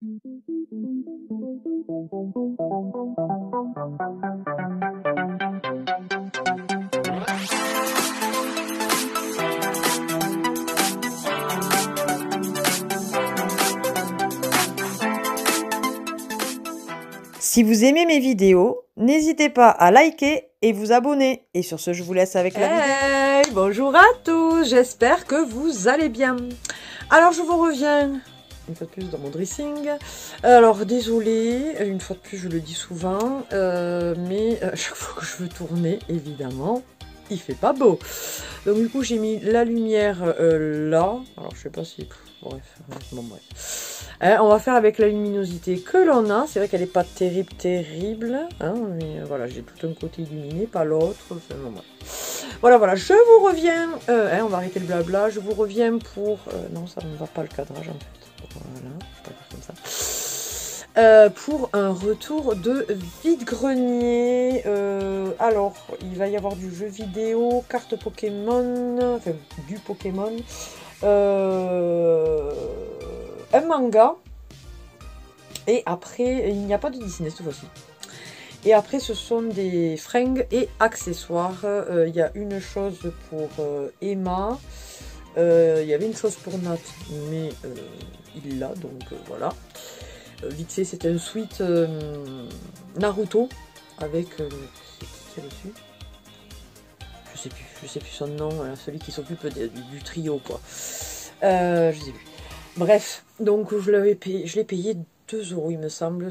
Si vous aimez mes vidéos, n'hésitez pas à liker et vous abonner. Et sur ce, je vous laisse avec la vidéo. Bonjour à tous, j'espère que vous allez bien. Alors, je vous reviens une fois de plus dans mon dressing. Alors, désolée, une fois de plus, je le dis souvent, mais chaque fois que je veux tourner, évidemment, il fait pas beau. Donc, du coup, j'ai mis la lumière là. Alors, je sais pas si... Bref, bon, bref. On va faire avec la luminosité que l'on a. C'est vrai qu'elle n'est pas terrible. Hein, mais voilà, j'ai tout un côté illuminé, pas l'autre. Enfin, bon, voilà, je vous reviens. On va arrêter le blabla. Je vous reviens pour... non, ça ne va pas le cadrage en fait. Voilà, je vais pas faire comme ça. Pour un retour de vide-grenier. Alors, il va y avoir du jeu vidéo, cartes Pokémon, enfin, du Pokémon. Un manga, et après il n'y a pas de Disney cette fois-ci, et après ce sont des fringues et accessoires. Il y a une chose pour Emma, il y avait une chose pour Nat, mais il l'a, donc voilà. Vite fait, c'est un sweat Naruto avec c'est qui est dessus, je sais plus son nom, celui qui s'occupe du trio quoi. Je sais plus. Bref, donc je l'ai payé 2 € il me semble.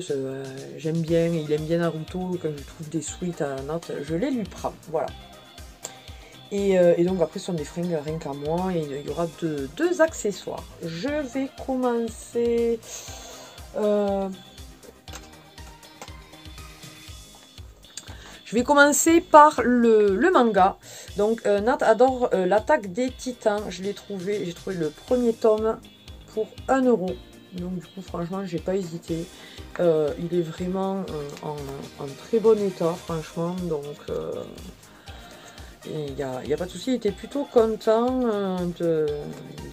J'aime bien, il aime bien Naruto. Quand je trouve des sweats à Nat, je les lui prends. Voilà. Et donc après ce sont des fringues rien qu'à moi. Et il y aura deux accessoires. Je vais commencer... Je vais commencer par le manga. Donc Nat adore l'attaque des titans. J'ai trouvé le premier tome pour 1 €. Donc du coup franchement j'ai pas hésité. Il est vraiment en très bon état franchement. Donc il n'y a pas de souci. Il était plutôt content de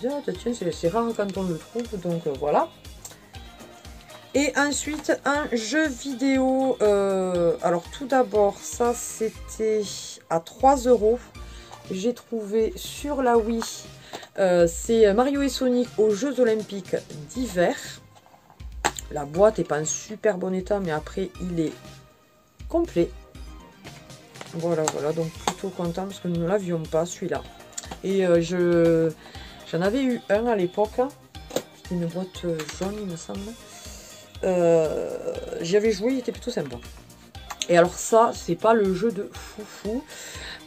dire ah, tiens c'est rare quand on le trouve. Donc voilà. Et ensuite, un jeu vidéo. Alors, tout d'abord, ça, c'était à 3 €. J'ai trouvé sur la Wii. C'est Mario et Sonic aux Jeux Olympiques d'hiver. La boîte n'est pas en super bon état, mais après, il est complet. Voilà. Donc, plutôt content parce que nous ne l'avions pas, celui-là. Et j'en avais eu un à l'époque. C'était une boîte jaune, il me semble. J'y avais joué, il était plutôt sympa. Et alors ça, c'est pas le jeu de foufou,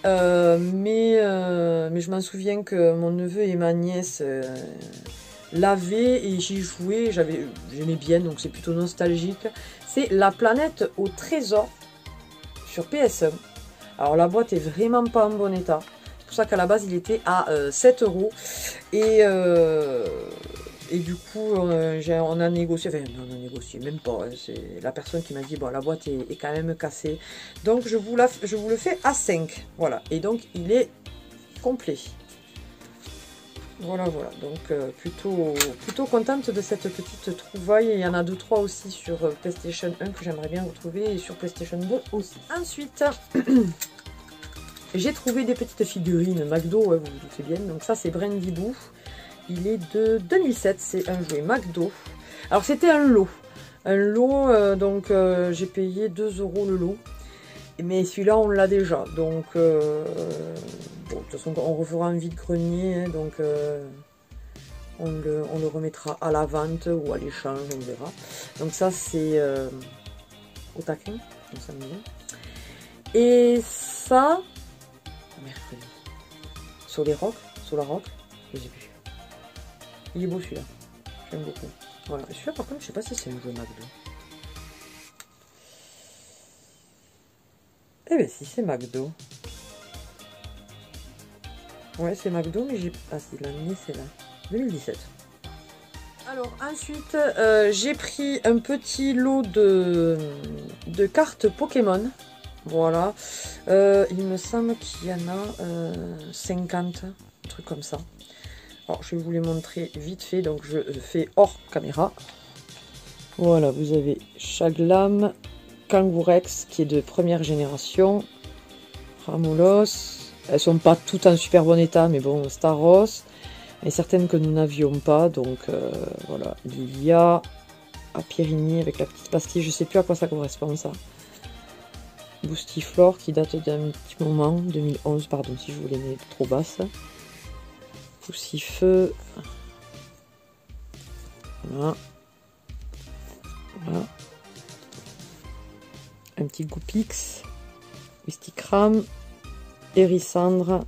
mais je m'en souviens que mon neveu et ma nièce l'avaient et j'y jouais, j'aimais bien, donc c'est plutôt nostalgique. C'est La planète au trésor sur PS1. Alors la boîte est vraiment pas en bon état. C'est pour ça qu'à la base il était à 7 € et du coup, on a négocié, enfin on a négocié, même pas, hein, c'est la personne qui m'a dit, bon la boîte est quand même cassée, donc je vous le fais à 5, voilà, et donc il est complet. Voilà, donc plutôt contente de cette petite trouvaille, il y en a 2-3 aussi sur PlayStation 1 que j'aimerais bien retrouver, et sur PlayStation 2 aussi. Ensuite, j'ai trouvé des petites figurines McDo, ouais, vous vous doutez bien, donc ça c'est Brandy Boo. Il est de 2007, c'est un jouet McDo. Alors c'était un lot. Donc j'ai payé 2 € le lot. Mais celui-là on l'a déjà. Donc bon, de toute façon on refera un vide-grenier. Hein, donc on le remettra à la vente ou à l'échange, on verra. Donc ça c'est au taquin. Donc ça me vient. Et ça, mercredi. Sur la rock, je sais plus. Il est beau celui-là, j'aime beaucoup. Voilà, celui-là par contre, je sais pas si c'est un jeu McDo. Eh ben si, c'est McDo. Ouais, c'est McDo, mais j'ai... Ah si, l'année c'est là. 2017. Alors ensuite, j'ai pris un petit lot de cartes Pokémon. Voilà. Il me semble qu'il y en a 50, un truc comme ça. Alors, je vais vous les montrer vite fait, donc je fais hors caméra. Voilà, vous avez Chaglam, Kangourex qui est de première génération, Ramolos, elles sont pas toutes en super bon état, mais bon, Staros, et certaines que nous n'avions pas, donc voilà, Lilia, Apirini avec la petite pastille, je sais plus à quoi ça correspond ça. Boostiflore qui date d'un petit moment, 2011, pardon si je vous les mets trop basse. Poussifeu, voilà. Voilà. Un petit Goupix, Wistikram, Hérissandre,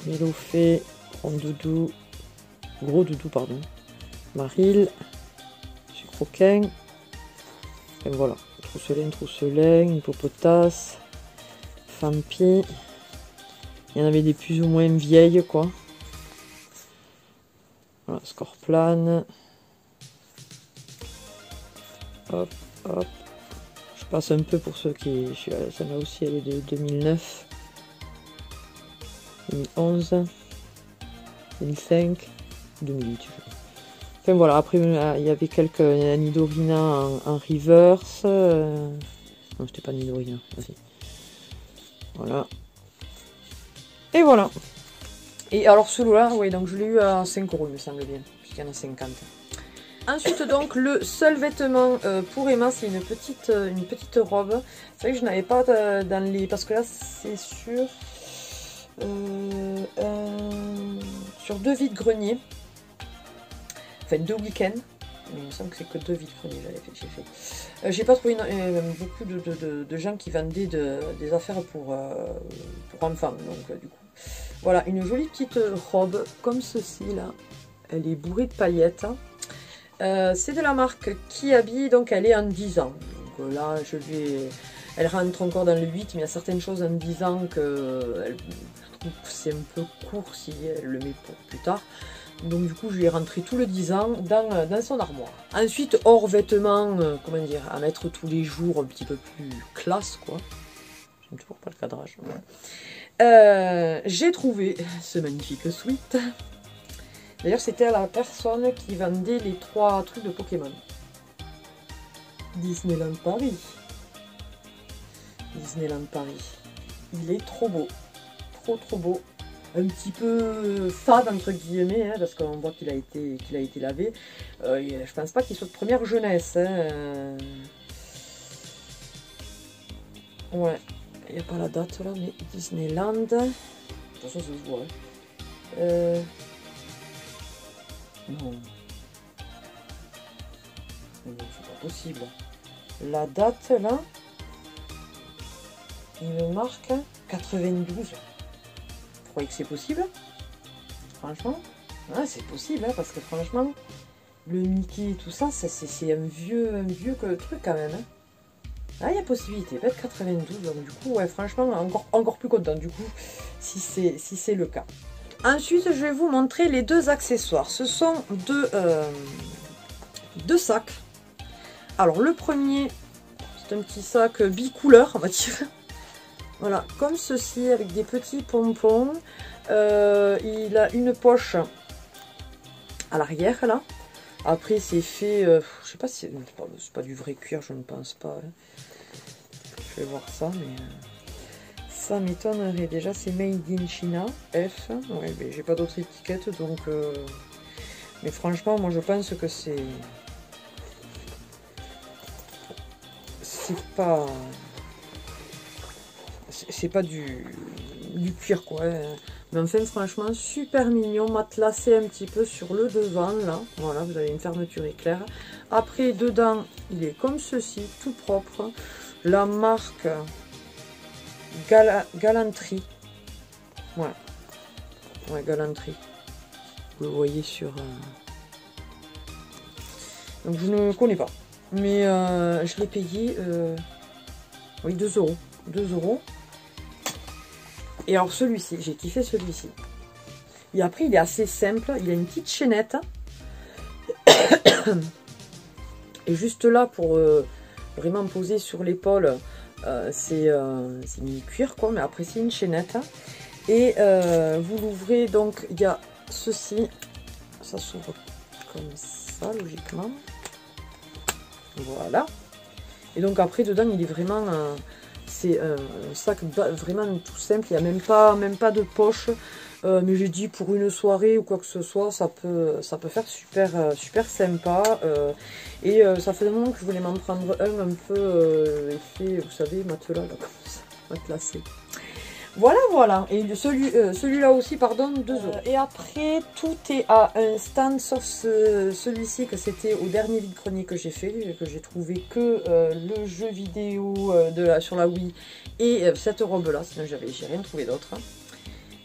Mélofée, Rondoudou, Gros Doudou, pardon, Maril, Sucroquin, et voilà, Trousselin, Hippopotas, Fampi, il y en avait des plus ou moins vieilles, quoi. Voilà, Scorplane, hop, hop. Je passe un peu pour ceux qui... Celle-là aussi, elle est de 2009, 2011, 2005, 2008. Enfin voilà, après il y avait quelques Nidorina en reverse. Non, c'était pas Nidorina, vas-y. Voilà. Et voilà. Et alors celui-là, oui, donc je l'ai eu à 5 €, il me semble bien, puisqu'il y en a 50. Ensuite, donc, le seul vêtement pour Emma, c'est une petite robe. C'est vrai que je n'avais pas dans les... Parce que là, c'est sur 2 vide-greniers. Enfin, 2 week-ends. Il me semble que c'est que 2 vide-greniers j'ai fait. J'ai pas trouvé beaucoup de gens qui vendaient des affaires pour enfants. Donc, du coup, voilà, une jolie petite robe comme ceci, là. Elle est bourrée de paillettes. C'est de la marque Kiabi, donc elle est en 10 ans. Donc là, elle rentre encore dans le 8, mais il y a certaines choses en 10 ans que je trouve que c'est un peu court si elle le met pour plus tard. Donc du coup, je lui ai rentré tout le 10 ans dans son armoire. Ensuite, hors vêtements, comment dire, à mettre tous les jours, un petit peu plus classe, quoi. J'aime toujours pas le cadrage. Ouais. J'ai trouvé ce magnifique sweat. D'ailleurs, c'était à la personne qui vendait les 3 trucs de Pokémon. Disneyland Paris. Disneyland Paris. Il est trop beau. Trop beau. Un petit peu fade, entre guillemets, hein, parce qu'on voit qu'il a été lavé. Je pense pas qu'il soit de première jeunesse. Hein. Ouais. Il n'y a pas la date là, mais Disneyland. De toute façon, ça se voit. Hein. Non. Non, c'est pas possible. La date, là, il me marque 92. Vous croyez que c'est possible? Franchement? Ouais, c'est possible, hein, parce que franchement, le Mickey et tout ça, c'est un vieux truc quand même. Hein. Ah, il y a possibilité, peut-être 92. Donc du coup, ouais, franchement, encore plus content du coup, si c'est le cas. Ensuite, je vais vous montrer les 2 accessoires. Ce sont deux sacs. Alors, le premier, c'est un petit sac bicouleur, on va dire. Voilà, comme ceci, avec des petits pompons. Il a une poche à l'arrière, là. Après, c'est fait... je sais pas si... C'est pas du vrai cuir, je ne pense pas. Hein. Je vais voir ça, mais... Ça m'étonnerait. Déjà, c'est Made in China, F. Ouais, mais j'ai pas d'autres étiquettes, donc... Mais franchement, moi, je pense que c'est... C'est pas du cuir, quoi. Mais enfin, franchement, super mignon, matelassé un petit peu sur le devant, là. Voilà, vous avez une fermeture éclair. Après, dedans, il est comme ceci, tout propre. La marque... Galanterie. Ouais, Galanterie. Vous le voyez sur... Donc je ne connais pas. Mais je l'ai payé... Oui, 2 €. 2 €. Et alors celui-ci, j'ai kiffé celui-ci. Et après, il est assez simple. Il a une petite chaînette. Et juste là, pour vraiment poser sur l'épaule... c'est mini cuir quoi, mais après c'est une chaînette et vous l'ouvrez, donc il y a ceci, ça s'ouvre comme ça logiquement, Voilà. Et donc après, dedans, il est vraiment... c'est un sac vraiment tout simple. Il n'y a même pas de poche. Mais j'ai dit pour une soirée ou quoi que ce soit, ça peut faire super sympa. Et ça fait un moment que je voulais m'en prendre un peu effet, vous savez, matelas, là, comme ça, matelassé. Voilà. Et celui-là aussi, pardon, 2 €. Et après, tout est à un stand, sauf celui-ci, que c'était au dernier vide-grenier que j'ai fait, que j'ai trouvé que le jeu vidéo sur la Wii et cette robe-là, sinon j'ai rien trouvé d'autre.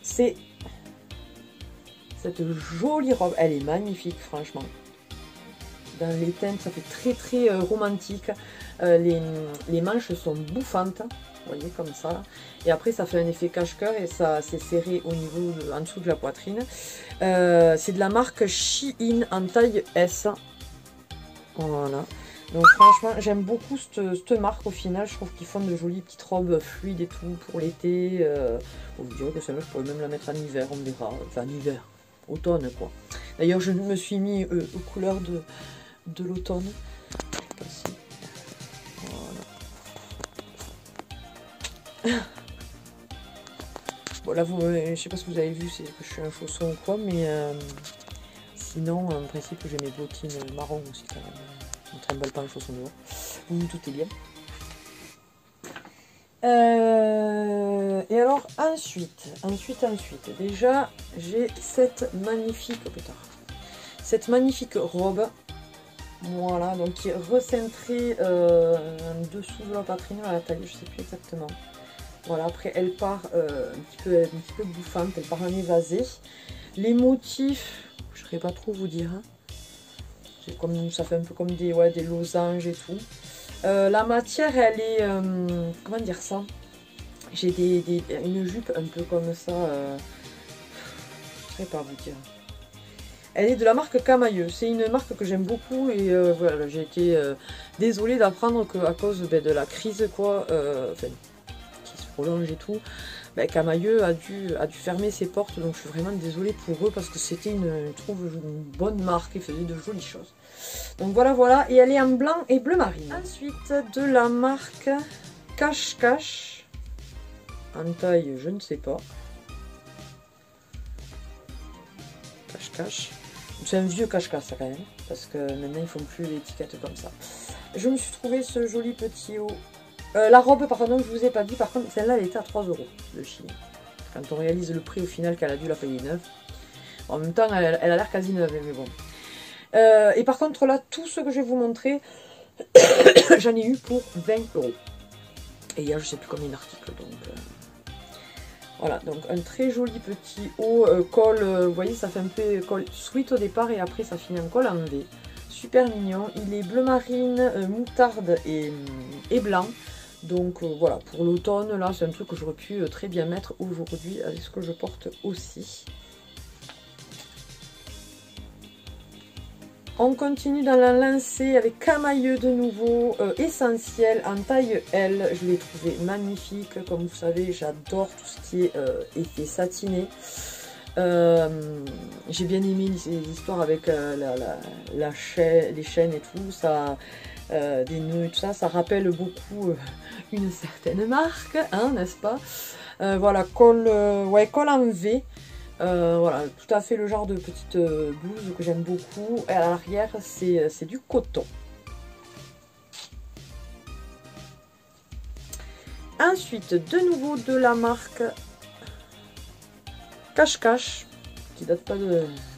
C'est cette jolie robe, elle est magnifique, franchement. Dans les teintes, ça fait très romantique. Les manches sont bouffantes. Vous voyez, comme ça. Et après, ça fait un effet cache-cœur et ça c'est serré au niveau en dessous de la poitrine. C'est de la marque Shein en taille S. Voilà. Donc franchement, j'aime beaucoup cette marque au final. Je trouve qu'ils font de jolies petites robes fluides et tout pour l'été. Vous direz que celle-là, je pourrais même la mettre en hiver, on verra. Enfin, en hiver, automne quoi. D'ailleurs, je me suis mis aux couleurs de l'automne. Bon là, je sais pas si vous avez vu, c'est que je suis un chausson ou quoi, mais sinon, en principe, j'ai mes bottines marron aussi quand même. On ne trimballe pas un chausson dehors. Oui, tout est bien. Et alors, ensuite, déjà, j'ai cette magnifique robe. Voilà, donc qui est recentrée en dessous de la poitrine, à la taille, je sais plus exactement. Voilà, après elle part un petit peu bouffante, elle part en évasé. Les motifs, je ne saurais pas trop vous dire. Hein. Ça fait un peu comme des losanges et tout. La matière, elle est... comment dire ça? J'ai une jupe un peu comme ça. Je ne saurais pas vous dire. Elle est de la marque Camailleux. C'est une marque que j'aime beaucoup et voilà, j'ai été désolée d'apprendre qu'à cause de la crise, quoi, qui se prolonge et tout, Camailleux a dû fermer ses portes. Donc je suis vraiment désolée pour eux parce que c'était une bonne marque. Ils faisaient de jolies choses. Donc voilà. Et elle est en blanc et bleu marine. Ensuite, de la marque Cache-Cache. En taille, je ne sais pas. Cache-Cache. C'est un vieux cache-cache ça quand même, parce que maintenant ils font plus l'étiquette comme ça. Je me suis trouvé ce joli petit haut. La robe par contre, je vous ai pas dit, par contre celle-là elle était à 3 € de Chine. Quand on réalise le prix au final qu'elle a dû la payer neuve. En même temps elle a l'air quasi neuve, mais bon. Et par contre là, tout ce que je vais vous montrer, j'en ai eu pour 20 €. Et il y a je sais plus combien d'articles donc... Voilà, donc un très joli petit haut, col, vous voyez, ça fait un peu col sweat au départ et après ça finit en col en V. Super mignon, il est bleu marine, moutarde et blanc. Donc voilà, pour l'automne, là, c'est un truc que j'aurais pu très bien mettre aujourd'hui avec ce que je porte aussi. On continue dans la lancée avec Camailleux de nouveau, essentiel en taille L. Je l'ai trouvé magnifique. Comme vous savez, j'adore tout ce qui est effet satiné. J'ai bien aimé les histoires avec les chaînes et tout. Ça, des nœuds et tout ça. Ça rappelle beaucoup une certaine marque, hein, n'est-ce pas? Voilà, col en V. Voilà, tout à fait le genre de petite blouse que j'aime beaucoup. Et à l'arrière, c'est du coton. Ensuite, de nouveau de la marque Cache-Cache, qui date pas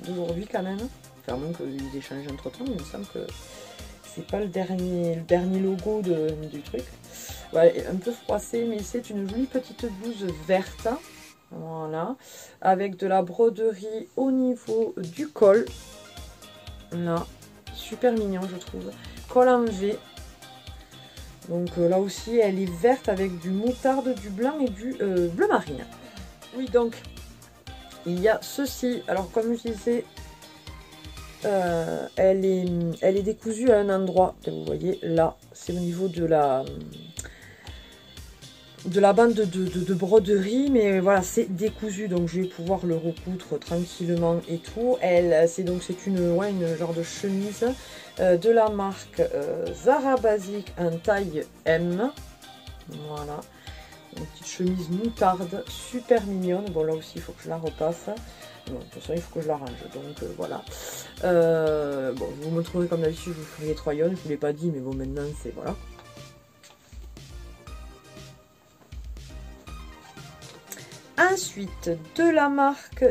d'aujourd'hui quand même. Enfin, moins qu'ils aient changé entre temps, mais il me semble que c'est pas le dernier logo du truc. Voilà, un peu froissé, mais c'est une jolie petite blouse verte. Voilà, avec de la broderie au niveau du col. Là, super mignon je trouve. Col en V. Donc là aussi, elle est verte avec du moutarde, du blanc et du bleu marine. Oui, donc, il y a ceci. Alors, comme je disais, elle est décousue à un endroit. Vous voyez, là, c'est au niveau de la... de la bande de broderie, mais voilà, c'est décousu, donc je vais pouvoir le recoudre tranquillement et tout. C'est une genre de chemise de la marque Zara Basic en taille M. Voilà, une petite chemise moutarde, super mignonne. Bon, là aussi, il faut que je la repasse. Bon, de toute façon, il faut que je la range, donc voilà. Bon, je vous montrerai comme d'habitude, je vous ferai les troyons, je ne vous l'ai pas dit, mais bon, maintenant, c'est voilà. Ensuite, de la marque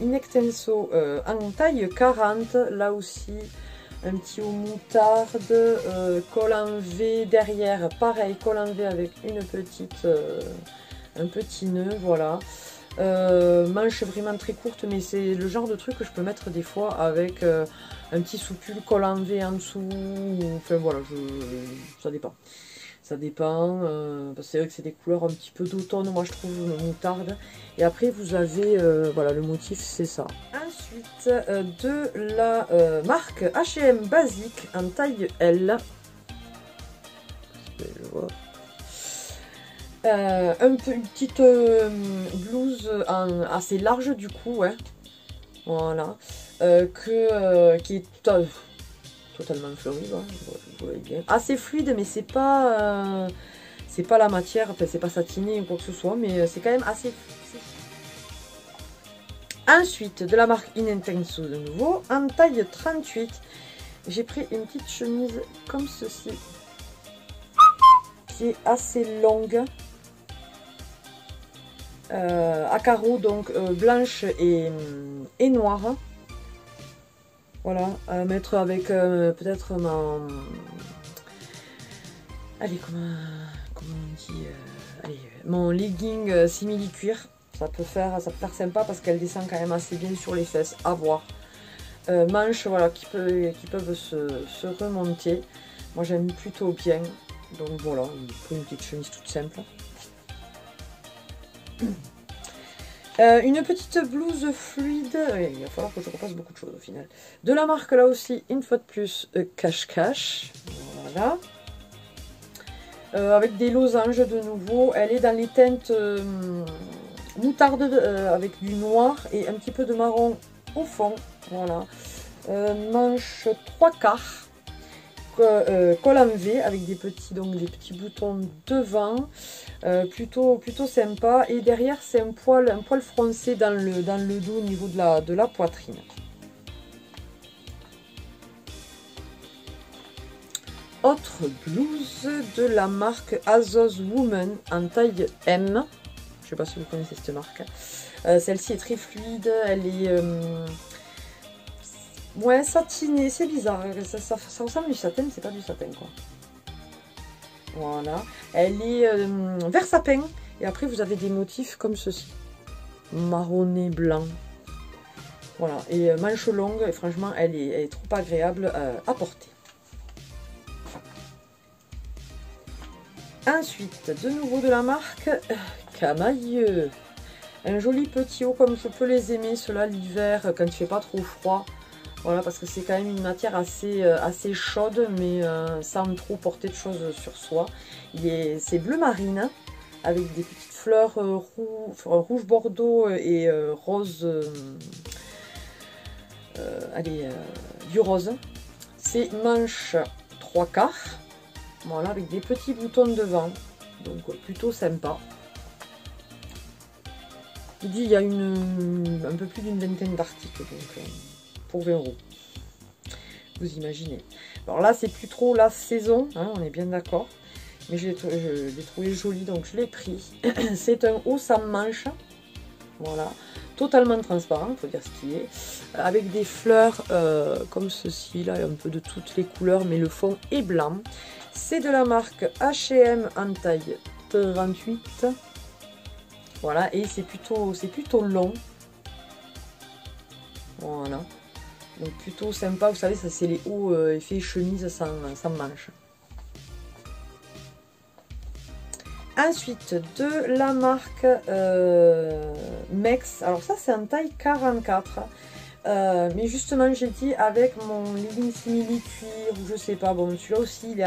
Inextenso en taille 40, là aussi, un petit haut moutarde, col en V derrière, pareil, col en V avec une petite, un petit nœud, voilà. Manche vraiment très courte, mais c'est le genre de truc que je peux mettre des fois avec un petit soupule, col en V en dessous, enfin voilà, ça dépend. Ça dépend, parce que c'est vrai que c'est des couleurs un petit peu d'automne, moi je trouve, moutarde. Et après vous avez, voilà, le motif c'est ça. Ensuite, de la marque H&M Basique en taille L. Je vois. Une petite blouse assez large du coup, ouais. Voilà. Qui est totalement fleurie, voilà. Vous voyez bien. Assez fluide, mais c'est pas la matière, enfin c'est pas satiné ou quoi que ce soit, mais c'est quand même assez fluide. Ensuite, de la marque Inextenso de nouveau, en taille 38, j'ai pris une petite chemise comme ceci, qui est assez longue, à carreaux, donc blanche et noire. Voilà, à mettre avec peut-être allez, comment on dit, allez, mon legging simili-cuir. Ça peut faire sympa parce qu'elle descend quand même assez bien sur les fesses, à voir. Manches, voilà, qui peuvent se remonter. Moi, j'aime plutôt bien. Donc voilà, une petite chemise toute simple. Une petite blouse fluide, il va falloir que je repasse beaucoup de choses au final. De la marque là aussi, une fois de plus, Cache. Voilà. Avec des losanges de nouveau. Elle est dans les teintes moutarde avec du noir et un petit peu de marron au fond. Voilà. Manche 3/4. Col en V avec des petits boutons devant, plutôt sympa, et derrière c'est un poil froncé dans le dos au niveau de la poitrine. Autre blouse de la marque Azos Woman en taille M. Je sais pas si vous connaissez cette marque. Celle-ci est très fluide, elle est ouais, satinée, c'est bizarre, ça ressemble à du satin, mais c'est pas du satin quoi. Voilà, elle est vert sapin, et après vous avez des motifs comme ceci, marronné blanc. Voilà, et manche longue, et franchement elle est trop agréable à porter. Ensuite, de nouveau de la marque Camailleux. Un joli petit haut comme je peux les aimer, ceux-là l'hiver quand il fait pas trop froid. Voilà, parce que c'est quand même une matière assez chaude, mais sans trop porter de choses sur soi. C'est bleu marine, avec des petites fleurs rouge bordeaux et rose, du rose. C'est manche 3/4, voilà, avec des petits boutons devant, donc plutôt sympa. Je dis, il y a un peu plus d'une vingtaine d'articles, donc pour 20 €. Vous imaginez. Alors là, c'est plus trop la saison, hein, on est bien d'accord. Mais je l'ai trouvé joli, donc je l'ai pris. C'est un haut sans manche. Voilà. Totalement transparent, il faut dire ce qu'il est. Avec des fleurs comme ceci, là, un peu de toutes les couleurs, mais le fond est blanc. C'est de la marque H&M en taille 38. Voilà, et c'est plutôt long. Voilà. Donc plutôt sympa, vous savez, ça c'est les hauts effets chemise sans manche. Ensuite, de la marque Mex. Alors ça c'est en taille 44. Mais justement, j'ai dit avec mon legging simili cuir ou je sais pas. Bon, celui-là aussi, il est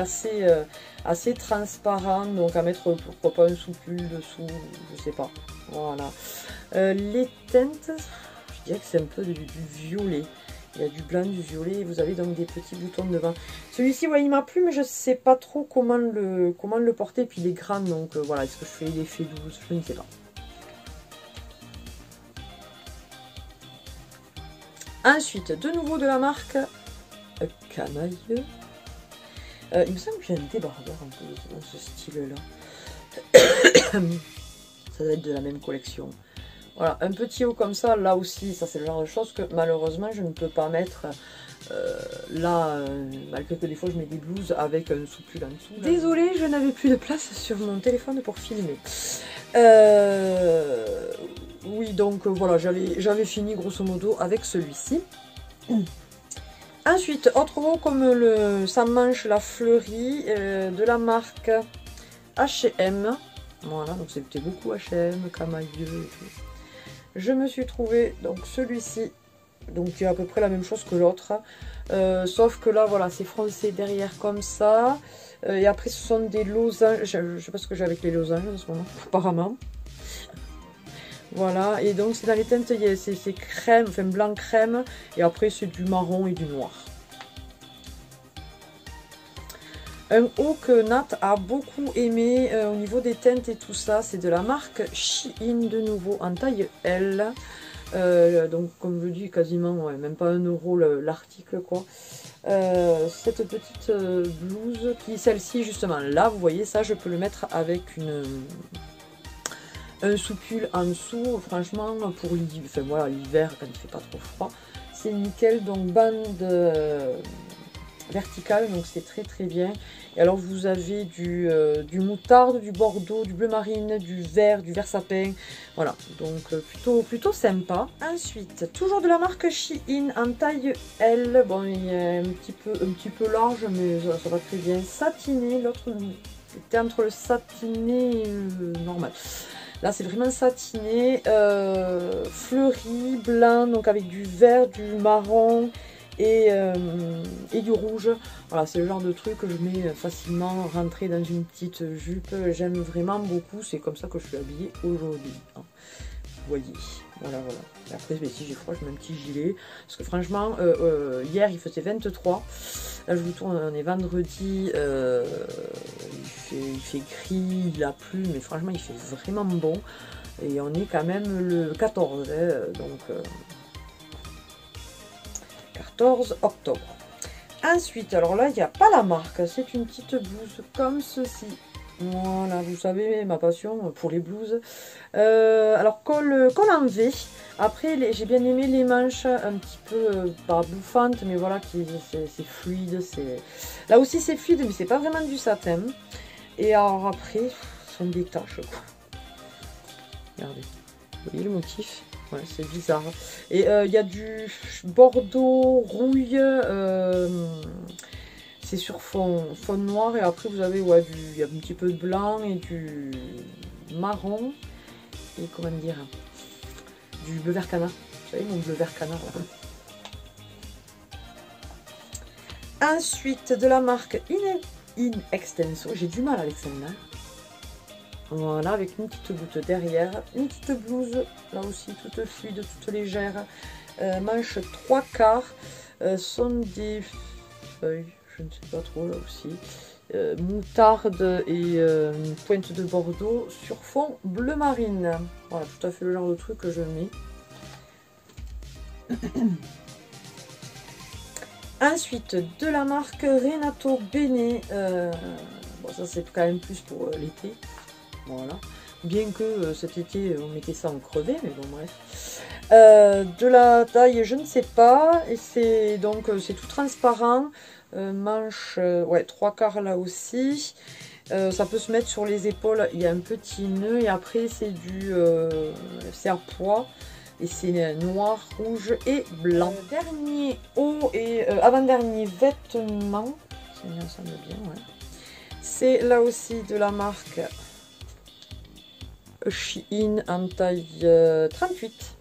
assez transparent. Donc, à mettre pourquoi pas un sous-pull dessous, je sais pas. Voilà. Les teintes, je dirais que c'est un peu du violet. Il y a du blanc, du violet, et vous avez donc des petits boutons devant. Celui-ci, ouais, il m'a plu, mais je sais pas trop comment le porter. Puis il est grand, donc voilà, est-ce que je fais l'effet 12? Je ne sais pas. Ensuite, de nouveau de la marque Canaille. Il me semble que j'ai un débardeur un peu dans ce style-là. Ça doit être de la même collection. Voilà, un petit haut comme ça, là aussi, ça c'est le genre de choses que malheureusement je ne peux pas mettre là, malgré que des fois je mets des blouses avec un sous-pull en dessous. Désolée, je n'avais plus de place sur mon téléphone pour filmer. Oui, donc voilà, j'avais fini grosso modo avec celui-ci. Ensuite, autre haut comme ça manche la fleurie de la marque H&M. Voilà, donc c'était beaucoup H&M, Camailleux et tout. Je me suis trouvé donc celui-ci, donc qui est à peu près la même chose que l'autre, sauf que là voilà c'est froncé derrière comme ça, et après ce sont des losanges, je sais pas ce que j'ai avec les losanges en ce moment, apparemment. Voilà, et donc c'est dans les teintes, c'est crème, enfin blanc crème, et après c'est du marron et du noir. Un haut que Nat a beaucoup aimé au niveau des teintes et tout ça, c'est de la marque Shein de nouveau en taille L. Donc comme je dis, quasiment, ouais, même pas 1 euro l'article quoi. Cette petite blouse, qui celle-ci justement, là vous voyez ça, je peux le mettre avec un sous-pull en dessous, franchement pour l'hiver, enfin, voilà, l'hiver quand il fait pas trop froid. C'est nickel, donc bande verticale, donc c'est très très bien. Et alors vous avez du moutarde, du bordeaux, du bleu marine, du vert sapin, voilà, donc plutôt sympa. Ensuite, toujours de la marque Shein en taille L, bon il est un petit peu large, mais ça va très bien. Satiné, l'autre était entre le satiné et le normal. Là c'est vraiment satiné, fleuri, blanc, donc avec du vert, du marron et du rouge. Voilà, c'est le genre de truc que je mets facilement rentrer dans une petite jupe. J'aime vraiment beaucoup, c'est comme ça que je suis habillée aujourd'hui, hein. Vous voyez, voilà. Et après, si j'ai froid, je mets un petit gilet, parce que franchement hier il faisait 23, là je vous tourne, on est vendredi, il fait gris, il a plu, mais franchement il fait vraiment bon, et on est quand même le 14, hein, donc 14 octobre. Ensuite, alors là, il n'y a pas la marque, c'est une petite blouse comme ceci. Voilà, vous savez ma passion pour les blouses. Alors, col en V. Après, j'ai bien aimé les manches un petit peu, pas bouffantes, mais voilà, c'est fluide. Là aussi, c'est fluide, mais c'est pas vraiment du satin. Et alors après, ce sont des taches, quoi. Regardez, vous voyez le motif? Ouais, c'est bizarre. Et il y a du bordeaux rouille, c'est sur fond noir, et après vous avez, ouais, il y a un petit peu de blanc et du marron, et comment dire, du bleu vert canard. Vous savez, mon bleu vert canard là. Ensuite, de la marque In Extenso, j'ai du mal avec celle-là. Voilà, avec une petite goutte derrière, une petite blouse, là aussi toute fluide, toute légère, manche 3/4, sont des feuilles, je ne sais pas trop là aussi, moutarde et une pointe de bordeaux sur fond bleu marine. Voilà, tout à fait le genre de truc que je mets. Ensuite, de la marque Renato Bene, bon ça c'est quand même plus pour l'été. Voilà, bien que cet été on mettait ça en crevé, mais bon bref. De la taille je ne sais pas, et c'est donc c'est tout transparent, manche ouais 3/4 là aussi, ça peut se mettre sur les épaules, il y a un petit nœud, et après c'est à pois, et c'est noir, rouge et blanc. Dernier haut et avant-dernier vêtement, ça me semble bien, ouais. C'est là aussi de la marque Shein en taille 38.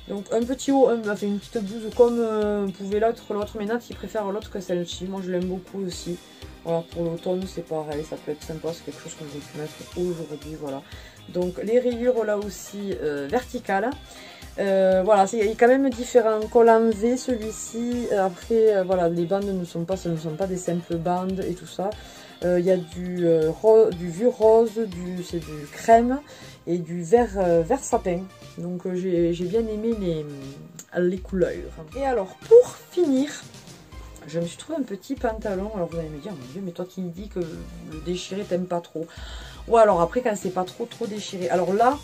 Donc un petit haut, enfin une petite blouse comme pouvait l'autre, mais Nat il préfère l'autre que celle-ci. Moi je l'aime beaucoup aussi. Voilà, pour l'automne c'est pareil, ça peut être sympa, c'est quelque chose que je vais mettre aujourd'hui, voilà. Donc les rayures là aussi verticales. Voilà, il est quand même différent. Col en V celui-ci. Après, voilà, les bandes ce ne sont pas des simples bandes et tout ça. Il y a du vu rose, c'est du crème et du vert sapin. Donc j'ai bien aimé les couleurs. Et alors pour finir, je me suis trouvé un petit pantalon. Alors vous allez me dire, mon Dieu, mais toi qui me dis que le déchiré t'aimes pas trop. Ouais, alors après quand c'est pas trop déchiré. Alors là,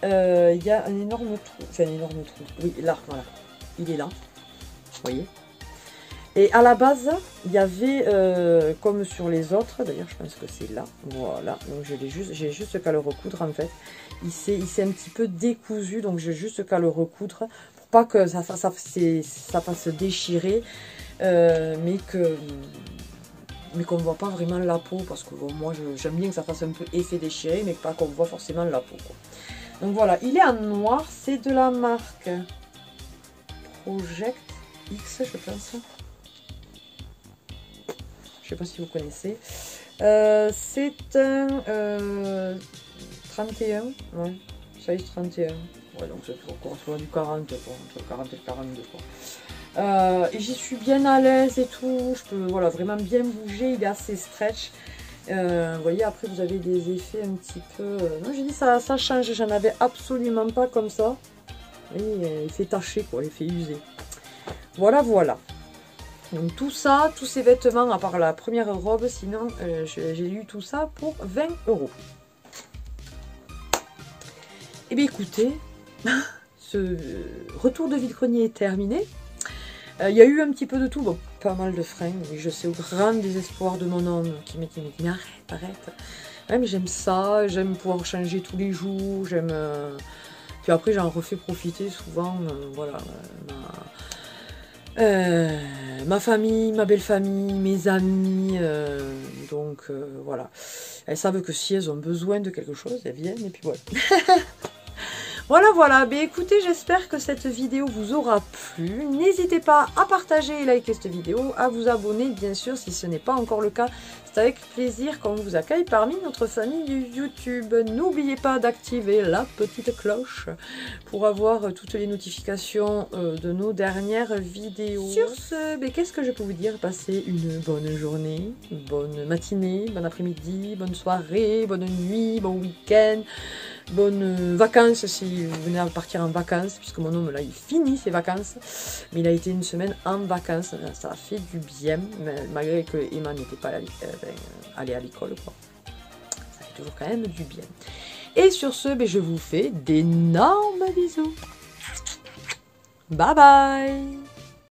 il y a un énorme trou. Enfin un énorme trou. Oui, là, voilà. Il est là. Vous voyez. Et à la base, il y avait, comme sur les autres, d'ailleurs je pense que c'est là, voilà, donc j'ai juste qu'à le recoudre en fait. Il s'est un petit peu décousu, donc j'ai juste qu'à le recoudre, pour pas que ça fasse déchirer, mais qu'on ne voit pas vraiment la peau, parce que bon, moi j'aime bien que ça fasse un peu effet déchiré, mais pas qu'on voit forcément la peau, quoi. Donc voilà, il est en noir, c'est de la marque Project X, je pense. Je sais pas si vous connaissez. C'est un 31. Ouais, size 31. Ouais, donc c'est pour du 40, quoi, entre 40 et 42. Quoi. Et j'y suis bien à l'aise et tout. Je peux voilà, vraiment bien bouger. Il est assez stretch. Vous voyez, après vous avez des effets un petit peu. Non, j'ai dit ça change. J'en avais absolument pas comme ça. Et il fait tacher, quoi. Il fait user. Voilà, voilà. Donc tout ça, tous ces vêtements, à part la première robe, sinon j'ai eu tout ça pour 20 €. Et bien écoutez, ce retour de vide-grenier est terminé. Il y a eu un petit peu de tout, bon, pas mal de fringues, mais je sais au grand désespoir de mon homme qui m'a dit mais arrête. Ouais, mais j'aime ça, j'aime pouvoir changer tous les jours, j'aime... Puis après j'en refais profiter souvent, voilà, ma famille, ma belle famille, mes amis, donc voilà. Elles savent que si elles ont besoin de quelque chose, elles viennent et puis voilà. Voilà, mais écoutez, j'espère que cette vidéo vous aura plu. N'hésitez pas à partager et liker cette vidéo, à vous abonner bien sûr si ce n'est pas encore le cas. C'est avec plaisir qu'on vous accueille parmi notre famille du YouTube. N'oubliez pas d'activer la petite cloche pour avoir toutes les notifications de nos dernières vidéos. Sur ce, qu'est-ce que je peux vous dire? Passez une bonne journée, une bonne matinée, bon après-midi, bonne soirée, bonne nuit, bon week-end. Bonnes vacances si vous venez à partir en vacances, puisque mon homme là il finit ses vacances, mais il a été une semaine en vacances, ça a fait du bien, malgré que Emma n'était pas allée à l'école, quoi. Ça fait toujours quand même du bien. Et sur ce, je vous fais d'énormes bisous. Bye bye.